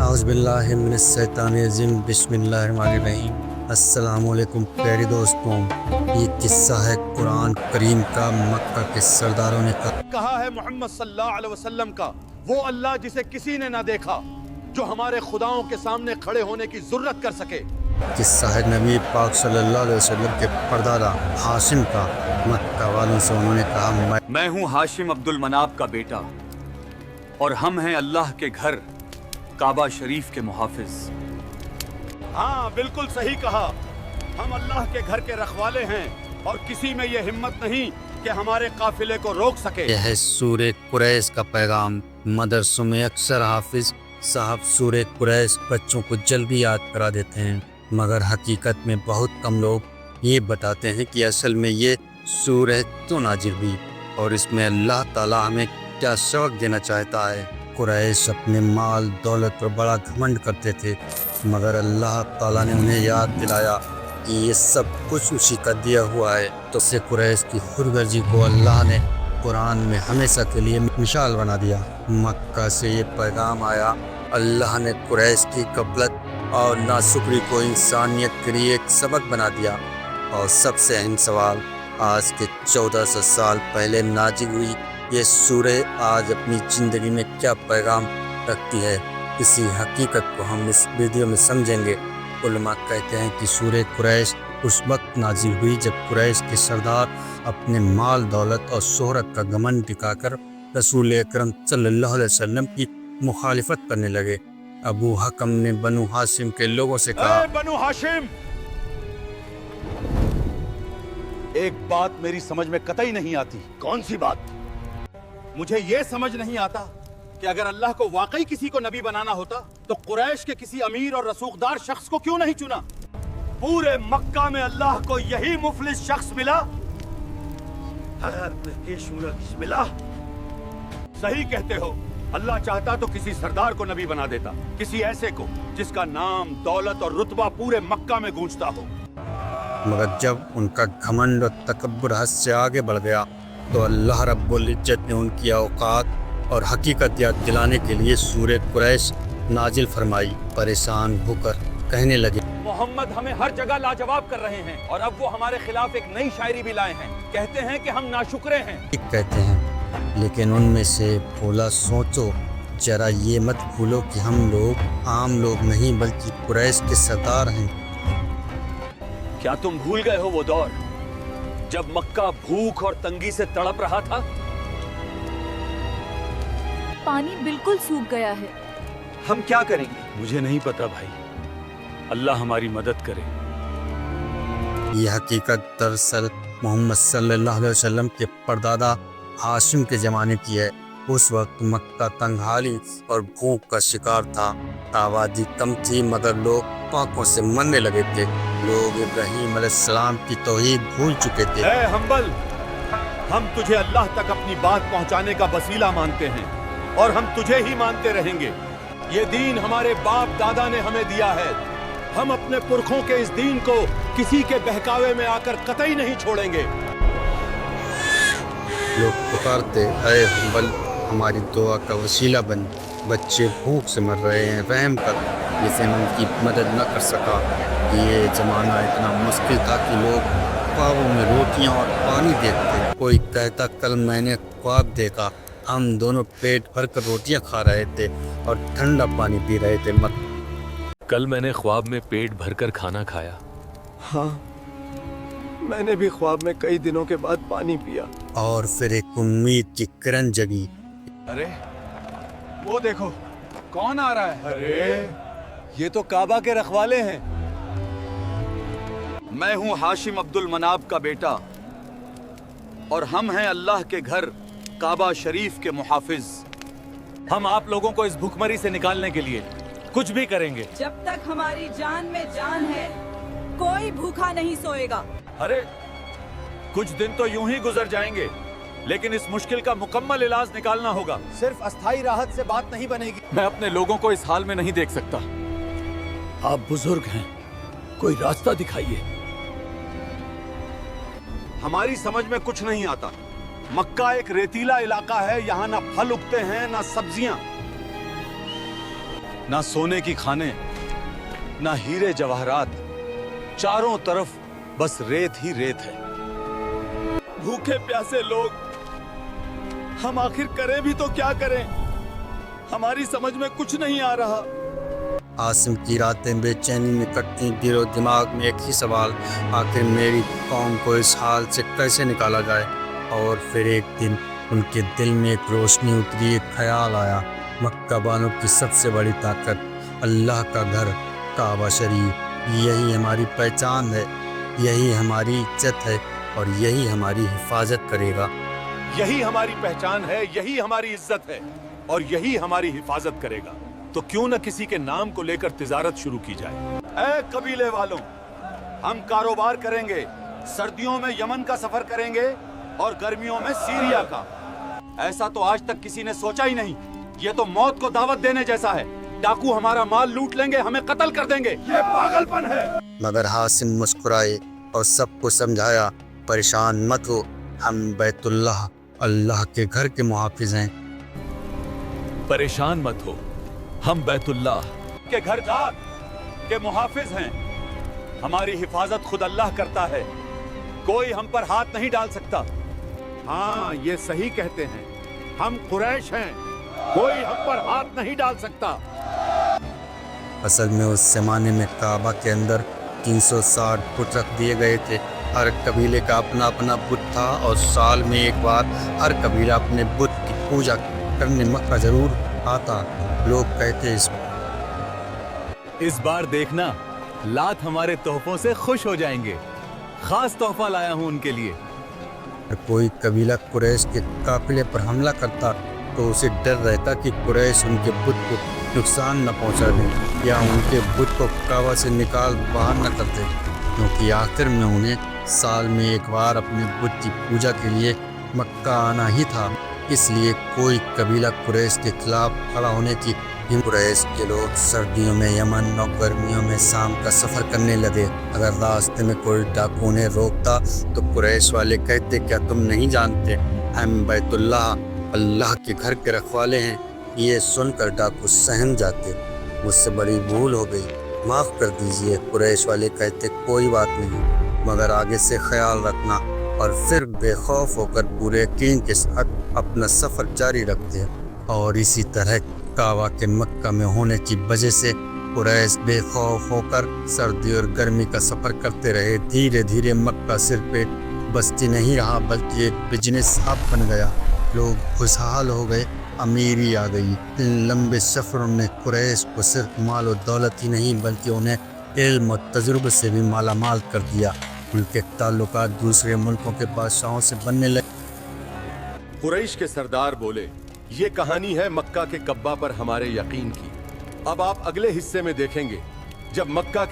औज़ुबिल्लाहिमिनश्शैतानिर्रजीम बिस्मिल्लाहिर्रहमानिर्रहीम। अस्सलाम वालेकुम प्यारे दोस्तों, ये किस्सा है कुरान करीम का। मक्का के सरदारों ने कहा है मोहम्मद सल्लल्लाहु अलैहि वसल्लम का वो अल्लाह जिसे किसी ने ना देखा, जो हमारे खुदाओं के सामने खड़े होने की जुर्रत कर सके। किस्सा है नबी पाक सल्लल्लाहु अलैहि वसल्लम के परदादा हाशिम का। मक्का वालों से उन्होंने कहा, मैं हूँ हाशिम अब्दुल मनाब का बेटा और हम हैं अल्लाह के घर काबा शरीफ के मुहाफिज। हाँ, बिल्कुल सही कहा। हम अल्लाह के घर के रखवाले हैं और किसी में ये हिम्मत नहीं कि हमारे काफिले को रोक सके। यह है सूरह कुरैश का पैगाम। मदरसों में अक्सर हाफिज साहब सूरह कुरैश बच्चों को जल्दी याद करा देते हैं, मगर हकीकत में बहुत कम लोग ये बताते हैं कि असल में ये सूरह तो नाजिल हुई और इसमें अल्लाह ताला हमें क्या सबक देना चाहता है। कुरैश अपने माल दौलत पर बड़ा घमंड करते थे, मगर अल्लाह ताला ने उन्हें याद दिलाया कि ये सब कुछ उसी का दिया हुआ है। तो से कुरैश की खुदगर्जी को अल्लाह ने कुरान में हमेशा के लिए मिसाल बना दिया। मक्का से ये पैगाम आया, अल्लाह ने कुरैश की गफलत और नाशुक्री को इंसानियत के लिए एक सबक बना दिया। और सबसे अहम सवाल, आज के 1400 साल पहले नाजिल हुई ये सूरह आज अपनी ज़िंदगी में क्या पैगाम रखती है, इसी हकीकत को हम इस वीडियो में समझेंगे। उलमा कहते हैं कि सूरह कुरैश उस वक्त नाजिल हुई जब कुरैश के सरदार अपने माल दौलत और शोहरत का घमंड दिखाकर रसूल अकरम सल्लल्लाहु अलैहि वसल्लम की मुखालिफत करने लगे। अबू हकम ने बनु हाशिम के लोगों से कहा, बनु हाशिम, एक बात मेरी समझ में कतई नहीं आती। कौन सी बात? मुझे ये समझ नहीं आता कि अगर अल्लाह को वाकई किसी को नबी बनाना होता तो कुरैश के किसी अमीर और रसूखदार शख्स को क्यों नहीं चुना? पूरे मक्का में अल्लाह को यही मुफलिस शख्स मिला। मिला। सही कहते हो, अल्लाह चाहता तो किसी सरदार को नबी बना देता, किसी ऐसे को जिसका नाम दौलत और रुतबा पूरे मक्का में गूंजता हो। मगर जब उनका घमंड और तकब्बुर हद से आगे बढ़ गया तो अल्लाह रब्बुल इज्जत ने उनकी औकात और हकीकत याद दिलाने के लिए सूरह कुरैश नाजिल फरमाई। परेशान होकर कहने लगे, मोहम्मद हमें हर जगह लाजवाब कर रहे हैं और अब वो हमारे खिलाफ एक नई शायरी भी लाए हैं। कहते हैं कि हम नाशुक्रे हैं। ठीक कहते हैं, लेकिन उनमें से बोला, सोचो जरा, ये मत भूलो कि हम लोग आम लोग नहीं बल्कि कुरैश के सरदार हैं। क्या तुम भूल गए हो वो दौर जब मक्का भूख और तंगी से तड़प रहा था? पानी बिल्कुल सूख गया है। हम क्या करेंगे? मुझे नहीं पता भाई, अल्लाह हमारी मदद करे। ये हकीकत दरअसल मोहम्मद सल्लल्लाहु अलैहि वसल्लम के परदादा हाशिम के ज़माने की है। उस वक्त मक्का तंगहाली और भूख का शिकार था। आबादी कम थी मगर लोग पाकों से मरने लगे थे। लोग इब्राहीम अलैहिस्सलाम की तौहीद भूल चुके थे। ऐ हम्बल, हम तुझे अल्लाह तक अपनी बात पहुंचाने का वसीला मानते हैं और हम तुझे ही मानते रहेंगे। ये दीन हमारे बाप दादा ने हमें दिया है। हम अपने पुरखों के इस दीन को किसी के बहकावे में आकर कतई नहीं छोड़ेंगे। लोग पुकारते, ऐ हम्बल, हमारी दुआ का वसीला बन, बच्चे भूख से मर रहे हैं, रहम कर। लेकिन उनकी मदद न कर सका। ये ज़माना इतना मुश्किल था कि लोग ख्वाबों में रोटियां और पानी देखते। कोई कहता, कल मैंने ख्वाब देखा, हम दोनों पेट भर कर रोटियां खा रहे थे और ठंडा पानी पी रहे थे। कल मैंने ख्वाब में पेट भरकर खाना खाया। हाँ, मैंने भी ख्वाब में कई दिनों के बाद पानी पिया। और फिर एक उम्मीद की किरण जगी। अरे वो देखो, कौन आ रहा है? अरे ये तो काबा के रखवाले हैं। मैं हूँ हाशिम अब्दुल मनाब का बेटा और हम हैं अल्लाह के घर काबा शरीफ के मुहाफिज। हम आप लोगों को इस भुखमरी से निकालने के लिए कुछ भी करेंगे। जब तक हमारी जान में जान है, कोई भूखा नहीं सोएगा। अरे कुछ दिन तो यूं ही गुजर जाएंगे, लेकिन इस मुश्किल का मुकम्मल इलाज निकालना होगा। सिर्फ अस्थाई राहत से बात नहीं बनेगी। मैं अपने लोगों को इस हाल में नहीं देख सकता। आप बुजुर्ग हैं, कोई रास्ता दिखाइए। हमारी समझ में कुछ नहीं आता। मक्का एक रेतीला इलाका है, यहाँ ना फल उगते हैं ना सब्जियां। ना सोने की खाने, ना हीरे जवाहरात, चारों तरफ बस रेत ही रेत है। भूखे प्यासे लोग, हम आखिर करें भी तो क्या करें? हमारी समझ में कुछ नहीं आ रहा। आसिम की रातें बेचैनी में कटती, दिलो दिमाग में एक ही सवाल, आखिर मेरी कौम को इस हाल से कैसे निकाला जाए। और फिर एक दिन उनके दिल में एक रोशनी उतरी, एक ख्याल आया, मक्का वालों की सबसे बड़ी ताकत, अल्लाह का घर काबा शरीफ, यही हमारी पहचान है, यही हमारी इज्जत है और यही हमारी हिफाजत करेगा। यही हमारी पहचान है, यही हमारी इज्जत है और यही हमारी हिफाजत करेगा। तो क्यों न किसी के नाम को लेकर तिजारत शुरू की जाए। ऐ कबीले वालों, हम कारोबार करेंगे, सर्दियों में यमन का सफर करेंगे और गर्मियों में सीरिया का। ऐसा तो आज तक किसी ने सोचा ही नहीं। ये तो मौत को दावत देने जैसा है। डाकू हमारा माल लूट लेंगे, हमें कत्ल कर देंगे। ये पागलपन है। मगर हासिम मुस्कुराए और सबको समझाया, परेशान मत हो, हम बैतुल्लाह अल्लाह के घर के मुहाफिज हैं। परेशान मत हो, हम बैतुल्लाह के घरदार के मुहाफिज हैं। हमारी हिफाजत खुद अल्लाह करता है, कोई हम पर हाथ नहीं डाल सकता। हाँ, ये सही कहते हैं, हम कुरैश हैं, कोई हम पर हाथ नहीं डाल सकता। असल में उस जमाने में काबा के अंदर 360 बुत रख दिए गए थे। हर कबीले का अपना अपना बुत था और साल में एक बार हर कबीला अपने बुत की पूजा करने मक्का जरूर आता। लोग कहते इस बार देखना, लात हमारे तोहफों से खुश हो जाएंगे। खास तोहफा लाया हूँ उनके लिए। कोई कबीला कुरैश के काफिले पर हमला करता तो उसे डर रहता कि कुरैश उनके बुत को नुकसान न पहुंचा दें या उनके बुत को काबा से निकाल बाहर न कर दें, क्योंकि आखिर में उन्हें साल में एक बार अपने बुत की पूजा के लिए मक्का आना ही था। इसलिए कोई कबीला कुरैश के खिलाफ खड़ा होने की कुरैश के लोग सर्दियों में यमन और गर्मियों में शाम का सफ़र करने लगे। अगर रास्ते में कोई डाकू उन्हें रोकता तो कुरैश वाले कहते, क्या तुम नहीं जानते हम बैतुल्लाह अल्लाह के घर के रखवाले हैं। ये सुनकर डाकू सहम जाते, मुझसे बड़ी भूल हो गई, माफ़ कर दीजिए। कुरैश वाले कहते, कोई बात नहीं, मगर आगे से ख्याल रखना। और फिर बेखौफ होकर पूरे यकीन के साथ अपना सफ़र जारी रखते। और इसी तरह काबा के मक्का में होने की वजह से कुरैश बेखौफ होकर सर्दी और गर्मी का सफ़र करते रहे। धीरे धीरे मक्का सिर्फ एक बस्ती नहीं रहा, बल्कि एक बिजनेस हब बन गया। लोग खुशहाल हो गए, अमीरी आ गई। इन लंबे सफ़रों ने कुरैश को सिर्फ माल और दौलत ही नहीं, बल्कि उन्हें इल्म और तजुर्बे से भी माला माल कर दिया। उनके ताल्लुकात दूसरे मुल्कों के बादशाहों से बनने लगे। कुरैश के सरदार बोले, ये कहानी है मक्का के कब्बा पर हमारे यकीन की। अब आप अगले हिस्से में देखेंगे जब मक्का के